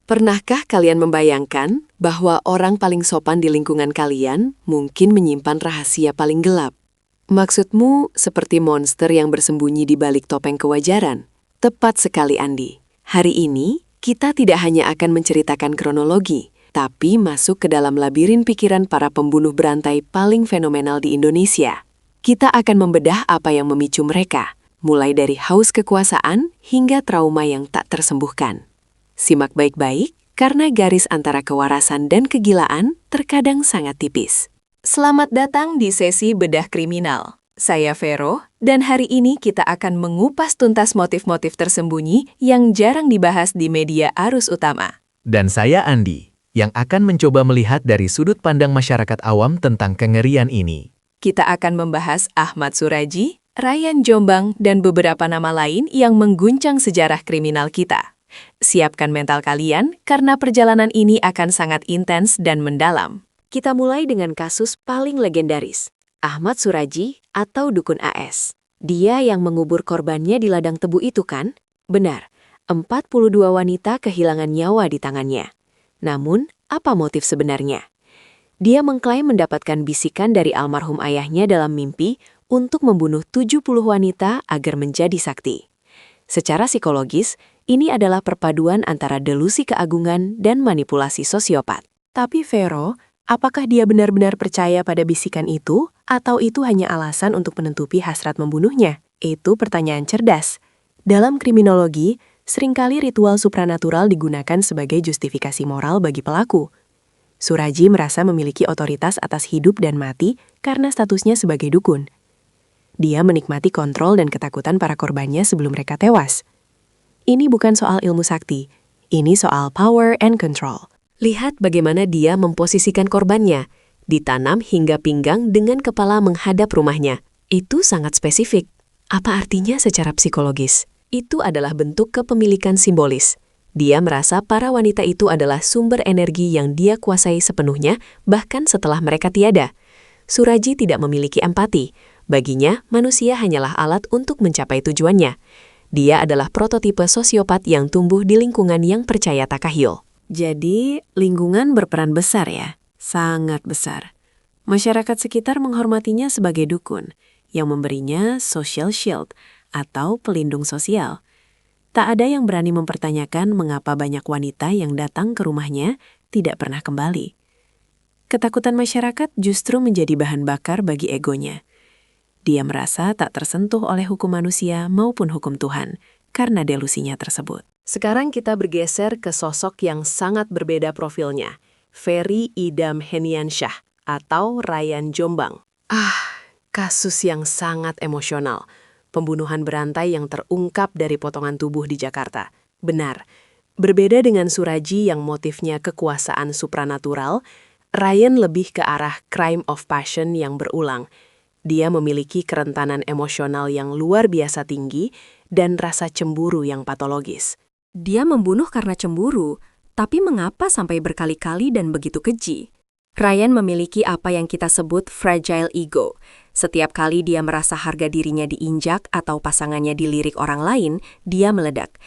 Pernahkah kalian membayangkan bahwa orang paling sopan di lingkungan kalian mungkin menyimpan rahasia paling gelap? Maksudmu seperti monster yang bersembunyi di balik topeng kewajaran? Tepat sekali, Andi. Hari ini, kita tidak hanya akan menceritakan kronologi, tapi masuk ke dalam labirin pikiran para pembunuh berantai paling fenomenal di Indonesia. Kita akan membedah apa yang memicu mereka, mulai dari haus kekuasaan hingga trauma yang tak tersembuhkan. Simak baik-baik, karena garis antara kewarasan dan kegilaan terkadang sangat tipis. Selamat datang di sesi Bedah Kriminal. Saya Vero, dan hari ini kita akan mengupas tuntas motif-motif tersembunyi yang jarang dibahas di media arus utama. Dan saya Andi, yang akan mencoba melihat dari sudut pandang masyarakat awam tentang kengerian ini. Kita akan membahas Ahmad Suraji, Ryan Jombang, dan beberapa nama lain yang mengguncang sejarah kriminal kita. Siapkan mental kalian, karena perjalanan ini akan sangat intens dan mendalam. Kita mulai dengan kasus paling legendaris, Ahmad Suraji atau Dukun AS. Dia yang mengubur korbannya di ladang tebu itu kan? Benar, 42 wanita kehilangan nyawa di tangannya. Namun, apa motif sebenarnya? Dia mengklaim mendapatkan bisikan dari almarhum ayahnya dalam mimpi untuk membunuh 70 wanita agar menjadi sakti. Secara psikologis, ini adalah perpaduan antara delusi keagungan dan manipulasi sosiopat. Tapi Vero, apakah dia benar-benar percaya pada bisikan itu, atau itu hanya alasan untuk menutupi hasrat membunuhnya? Itu pertanyaan cerdas. Dalam kriminologi, seringkali ritual supranatural digunakan sebagai justifikasi moral bagi pelaku. Suraji merasa memiliki otoritas atas hidup dan mati karena statusnya sebagai dukun. Dia menikmati kontrol dan ketakutan para korbannya sebelum mereka tewas. Ini bukan soal ilmu sakti, ini soal power and control. Lihat bagaimana dia memposisikan korbannya, ditanam hingga pinggang dengan kepala menghadap rumahnya. Itu sangat spesifik. Apa artinya secara psikologis? Itu adalah bentuk kepemilikan simbolis. Dia merasa para wanita itu adalah sumber energi yang dia kuasai sepenuhnya, bahkan setelah mereka tiada. Suraji tidak memiliki empati. Baginya, manusia hanyalah alat untuk mencapai tujuannya. Dia adalah prototipe sosiopat yang tumbuh di lingkungan yang percaya takhayul. Jadi, lingkungan berperan besar ya? Sangat besar. Masyarakat sekitar menghormatinya sebagai dukun, yang memberinya social shield atau pelindung sosial. Tak ada yang berani mempertanyakan mengapa banyak wanita yang datang ke rumahnya tidak pernah kembali. Ketakutan masyarakat justru menjadi bahan bakar bagi egonya. Dia merasa tak tersentuh oleh hukum manusia maupun hukum Tuhan karena delusinya tersebut. Sekarang kita bergeser ke sosok yang sangat berbeda profilnya, Ferry Idam Heniansyah atau Ryan Jombang. Kasus yang sangat emosional. Pembunuhan berantai yang terungkap dari potongan tubuh di Jakarta. Benar, berbeda dengan Suraji yang motifnya kekuasaan supranatural, Ryan lebih ke arah crime of passion yang berulang. Dia memiliki kerentanan emosional yang luar biasa tinggi dan rasa cemburu yang patologis. Dia membunuh karena cemburu, tapi mengapa sampai berkali-kali dan begitu keji? Ryan memiliki apa yang kita sebut fragile ego. Setiap kali dia merasa harga dirinya diinjak atau pasangannya dilirik orang lain, dia meledak.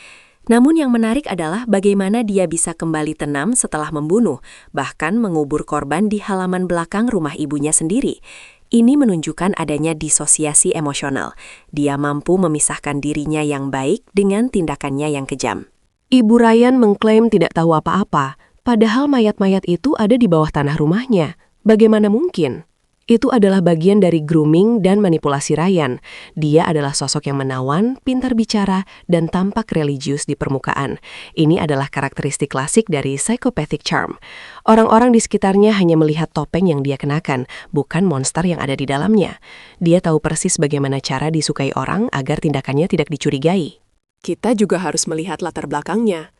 Namun yang menarik adalah bagaimana dia bisa kembali tenang setelah membunuh, bahkan mengubur korban di halaman belakang rumah ibunya sendiri. Ini menunjukkan adanya disosiasi emosional. Dia mampu memisahkan dirinya yang baik dengan tindakannya yang kejam. Ibu Ryan mengklaim tidak tahu apa-apa, padahal mayat-mayat itu ada di bawah tanah rumahnya. Bagaimana mungkin? Itu adalah bagian dari grooming dan manipulasi Ryan. Dia adalah sosok yang menawan, pintar bicara, dan tampak religius di permukaan. Ini adalah karakteristik klasik dari psychopathic charm. Orang-orang di sekitarnya hanya melihat topeng yang dia kenakan, bukan monster yang ada di dalamnya. Dia tahu persis bagaimana cara disukai orang agar tindakannya tidak dicurigai. Kita juga harus melihat latar belakangnya.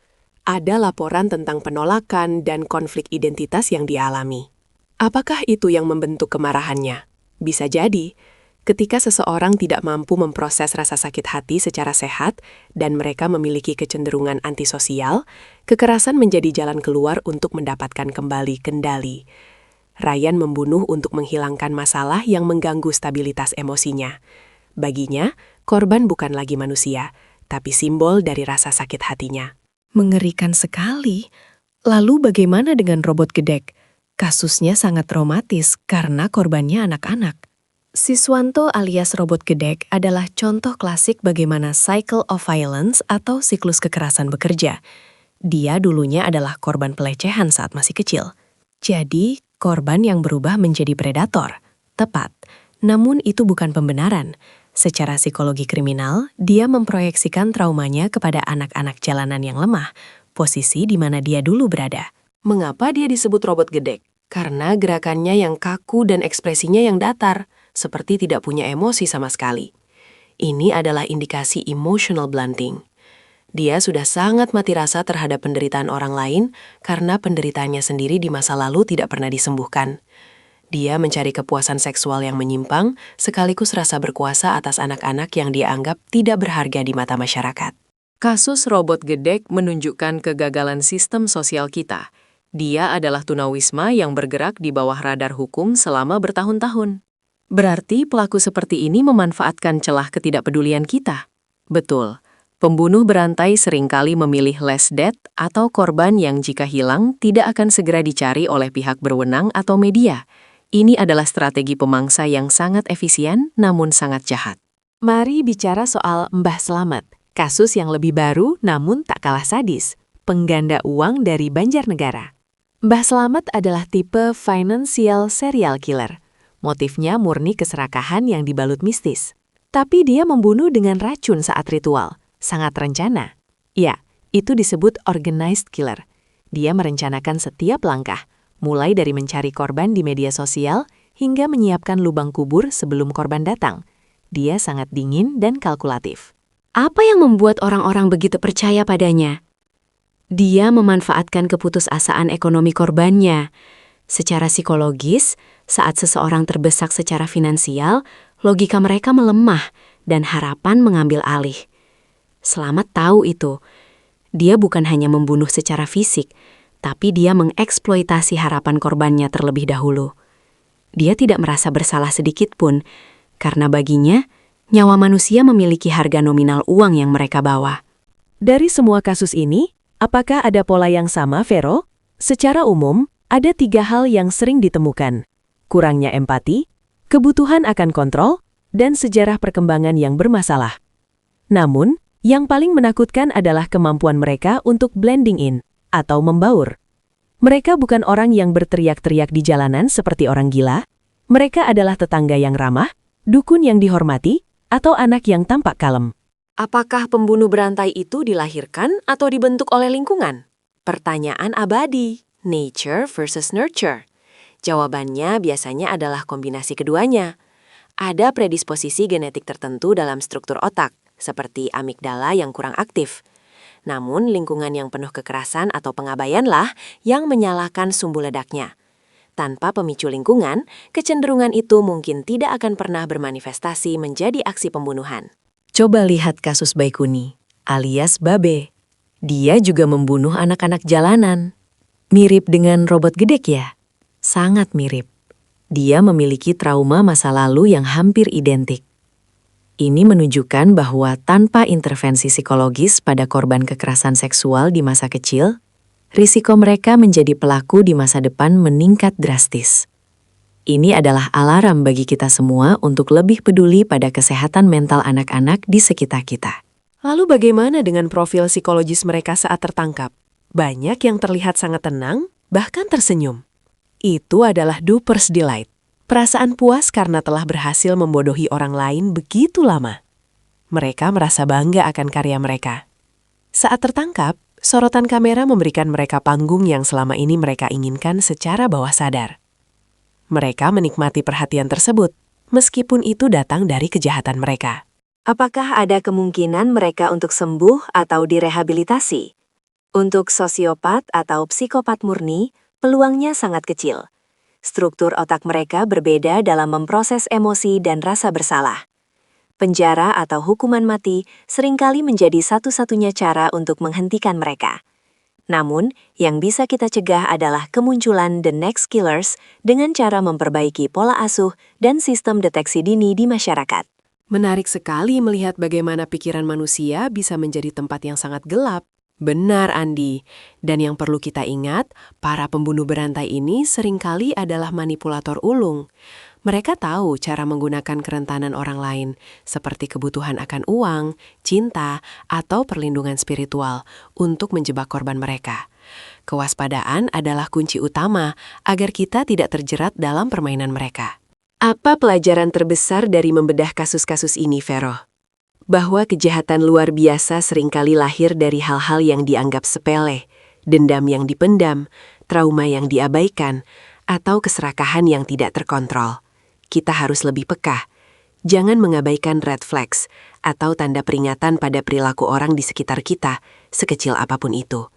Ada laporan tentang penolakan dan konflik identitas yang dialami. Apakah itu yang membentuk kemarahannya? Bisa jadi, ketika seseorang tidak mampu memproses rasa sakit hati secara sehat dan mereka memiliki kecenderungan antisosial, kekerasan menjadi jalan keluar untuk mendapatkan kembali kendali. Ryan membunuh untuk menghilangkan masalah yang mengganggu stabilitas emosinya. Baginya, korban bukan lagi manusia, tapi simbol dari rasa sakit hatinya. Mengerikan sekali. Lalu bagaimana dengan robot gedek? Kasusnya sangat traumatis karena korbannya anak-anak. Siswanto alias robot gedek adalah contoh klasik bagaimana cycle of violence atau siklus kekerasan bekerja. Dia dulunya adalah korban pelecehan saat masih kecil. Jadi, korban yang berubah menjadi predator. Tepat. Namun itu bukan pembenaran. Secara psikologi kriminal, dia memproyeksikan traumanya kepada anak-anak jalanan yang lemah, posisi di mana dia dulu berada. Mengapa dia disebut robot gedek? Karena gerakannya yang kaku dan ekspresinya yang datar, seperti tidak punya emosi sama sekali. Ini adalah indikasi emotional blunting. Dia sudah sangat mati rasa terhadap penderitaan orang lain karena penderitaannya sendiri di masa lalu tidak pernah disembuhkan. Dia mencari kepuasan seksual yang menyimpang, sekaligus rasa berkuasa atas anak-anak yang dia anggap tidak berharga di mata masyarakat. Kasus robot gedek menunjukkan kegagalan sistem sosial kita. Dia adalah tunawisma yang bergerak di bawah radar hukum selama bertahun-tahun. Berarti pelaku seperti ini memanfaatkan celah ketidakpedulian kita? Betul. Pembunuh berantai seringkali memilih last death atau korban yang jika hilang tidak akan segera dicari oleh pihak berwenang atau media. Ini adalah strategi pemangsa yang sangat efisien namun sangat jahat. Mari bicara soal Mbah Slamet, kasus yang lebih baru namun tak kalah sadis, pengganda uang dari Banjarnegara. Mbah Slamet adalah tipe financial serial killer. Motifnya murni keserakahan yang dibalut mistis. Tapi dia membunuh dengan racun saat ritual, sangat rencana. Ya, itu disebut organized killer. Dia merencanakan setiap langkah, mulai dari mencari korban di media sosial hingga menyiapkan lubang kubur sebelum korban datang. Dia sangat dingin dan kalkulatif. Apa yang membuat orang-orang begitu percaya padanya? Dia memanfaatkan keputusasaan ekonomi korbannya. Secara psikologis, saat seseorang terbesak secara finansial, logika mereka melemah dan harapan mengambil alih. Slamet tahu itu. Dia bukan hanya membunuh secara fisik, tapi dia mengeksploitasi harapan korbannya terlebih dahulu. Dia tidak merasa bersalah sedikit pun, karena baginya, nyawa manusia memiliki harga nominal uang yang mereka bawa. Dari semua kasus ini, apakah ada pola yang sama, Vero? Secara umum, ada 3 hal yang sering ditemukan. Kurangnya empati, kebutuhan akan kontrol, dan sejarah perkembangan yang bermasalah. Namun, yang paling menakutkan adalah kemampuan mereka untuk blending in, atau membaur. Mereka bukan orang yang berteriak-teriak di jalanan seperti orang gila. Mereka adalah tetangga yang ramah, dukun yang dihormati, atau anak yang tampak kalem. Apakah pembunuh berantai itu dilahirkan atau dibentuk oleh lingkungan? Pertanyaan abadi, nature versus nurture. Jawabannya biasanya adalah kombinasi keduanya. Ada predisposisi genetik tertentu dalam struktur otak, seperti amigdala yang kurang aktif. Namun, lingkungan yang penuh kekerasan atau pengabaianlah yang menyalakan sumbu ledaknya. Tanpa pemicu lingkungan, kecenderungan itu mungkin tidak akan pernah bermanifestasi menjadi aksi pembunuhan. Coba lihat kasus Baikuni, alias Babe. Dia juga membunuh anak-anak jalanan. Mirip dengan robot gedek ya? Sangat mirip. Dia memiliki trauma masa lalu yang hampir identik. Ini menunjukkan bahwa tanpa intervensi psikologis pada korban kekerasan seksual di masa kecil, risiko mereka menjadi pelaku di masa depan meningkat drastis. Ini adalah alarm bagi kita semua untuk lebih peduli pada kesehatan mental anak-anak di sekitar kita. Lalu bagaimana dengan profil psikologis mereka saat tertangkap? Banyak yang terlihat sangat tenang, bahkan tersenyum. Itu adalah duper's delight. Perasaan puas karena telah berhasil membodohi orang lain begitu lama. Mereka merasa bangga akan karya mereka. Saat tertangkap, sorotan kamera memberikan mereka panggung yang selama ini mereka inginkan secara bawah sadar. Mereka menikmati perhatian tersebut, meskipun itu datang dari kejahatan mereka. Apakah ada kemungkinan mereka untuk sembuh atau direhabilitasi? Untuk sosiopat atau psikopat murni, peluangnya sangat kecil. Struktur otak mereka berbeda dalam memproses emosi dan rasa bersalah. Penjara atau hukuman mati seringkali menjadi satu-satunya cara untuk menghentikan mereka. Namun, yang bisa kita cegah adalah kemunculan the next killers dengan cara memperbaiki pola asuh dan sistem deteksi dini di masyarakat. Menarik sekali melihat bagaimana pikiran manusia bisa menjadi tempat yang sangat gelap. Benar, Andi. Dan yang perlu kita ingat, para pembunuh berantai ini seringkali adalah manipulator ulung. Mereka tahu cara menggunakan kerentanan orang lain, seperti kebutuhan akan uang, cinta, atau perlindungan spiritual, untuk menjebak korban mereka. Kewaspadaan adalah kunci utama agar kita tidak terjerat dalam permainan mereka. Apa pelajaran terbesar dari membedah kasus-kasus ini, Vero? Bahwa kejahatan luar biasa seringkali lahir dari hal-hal yang dianggap sepele, dendam yang dipendam, trauma yang diabaikan, atau keserakahan yang tidak terkontrol. Kita harus lebih peka. Jangan mengabaikan red flags atau tanda peringatan pada perilaku orang di sekitar kita, sekecil apapun itu.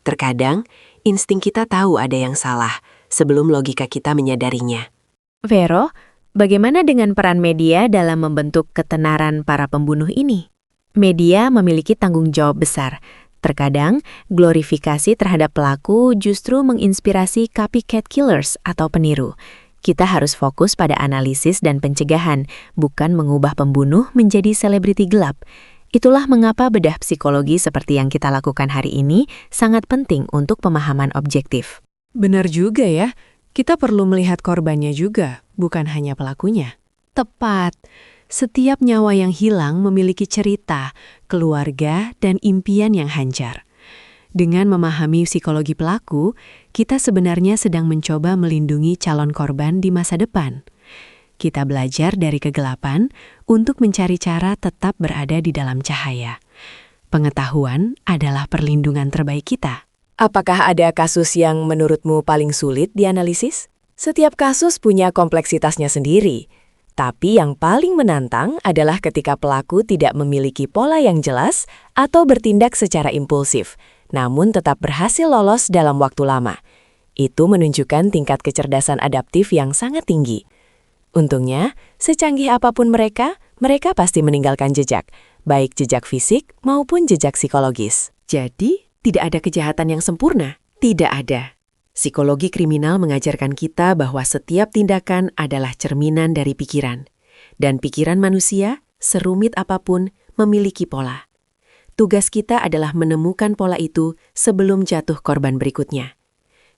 Terkadang, insting kita tahu ada yang salah sebelum logika kita menyadarinya. Vero, bagaimana dengan peran media dalam membentuk ketenaran para pembunuh ini? Media memiliki tanggung jawab besar. Terkadang, glorifikasi terhadap pelaku justru menginspirasi copycat killers atau peniru. Kita harus fokus pada analisis dan pencegahan, bukan mengubah pembunuh menjadi selebriti gelap. Itulah mengapa bedah psikologi seperti yang kita lakukan hari ini sangat penting untuk pemahaman objektif. Benar juga ya, kita perlu melihat korbannya juga, bukan hanya pelakunya. Tepat. Setiap nyawa yang hilang memiliki cerita, keluarga, dan impian yang hancur. Dengan memahami psikologi pelaku, kita sebenarnya sedang mencoba melindungi calon korban di masa depan. Kita belajar dari kegelapan untuk mencari cara tetap berada di dalam cahaya. Pengetahuan adalah perlindungan terbaik kita. Apakah ada kasus yang menurutmu paling sulit dianalisis? Setiap kasus punya kompleksitasnya sendiri. Tapi yang paling menantang adalah ketika pelaku tidak memiliki pola yang jelas atau bertindak secara impulsif, namun tetap berhasil lolos dalam waktu lama. Itu menunjukkan tingkat kecerdasan adaptif yang sangat tinggi. Untungnya, secanggih apapun mereka pasti meninggalkan jejak, baik jejak fisik maupun jejak psikologis. Jadi, tidak ada kejahatan yang sempurna? Tidak ada. Psikologi kriminal mengajarkan kita bahwa setiap tindakan adalah cerminan dari pikiran. Dan pikiran manusia, serumit apapun, memiliki pola. Tugas kita adalah menemukan pola itu sebelum jatuh korban berikutnya.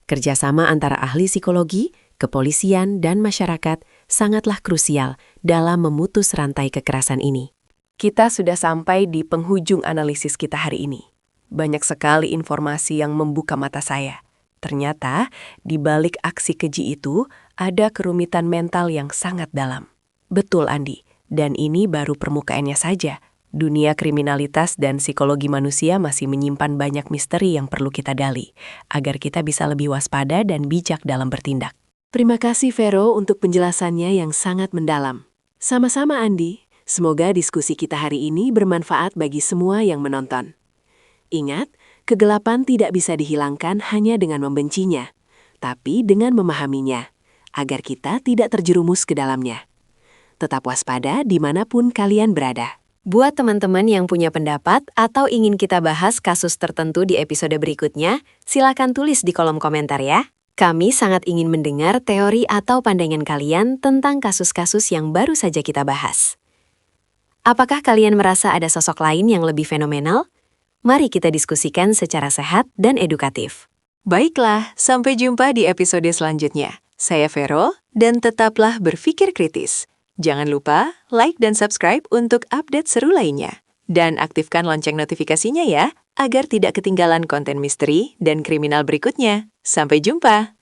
Kerjasama antara ahli psikologi, kepolisian, dan masyarakat sangatlah krusial dalam memutus rantai kekerasan ini. Kita sudah sampai di penghujung analisis kita hari ini. Banyak sekali informasi yang membuka mata saya. Ternyata, di balik aksi keji itu, ada kerumitan mental yang sangat dalam. Betul, Andi. Dan ini baru permukaannya saja. Dunia kriminalitas dan psikologi manusia masih menyimpan banyak misteri yang perlu kita gali, agar kita bisa lebih waspada dan bijak dalam bertindak. Terima kasih, Vero, untuk penjelasannya yang sangat mendalam. Sama-sama, Andi. Semoga diskusi kita hari ini bermanfaat bagi semua yang menonton. Ingat, kegelapan tidak bisa dihilangkan hanya dengan membencinya, tapi dengan memahaminya, agar kita tidak terjerumus ke dalamnya. Tetap waspada dimanapun kalian berada. Buat teman-teman yang punya pendapat atau ingin kita bahas kasus tertentu di episode berikutnya, silakan tulis di kolom komentar ya. Kami sangat ingin mendengar teori atau pandangan kalian tentang kasus-kasus yang baru saja kita bahas. Apakah kalian merasa ada sosok lain yang lebih fenomenal? Mari kita diskusikan secara sehat dan edukatif. Baiklah, sampai jumpa di episode selanjutnya. Saya Vero, dan tetaplah berpikir kritis. Jangan lupa like dan subscribe untuk update seru lainnya. Dan aktifkan lonceng notifikasinya ya, agar tidak ketinggalan konten misteri dan kriminal berikutnya. Sampai jumpa!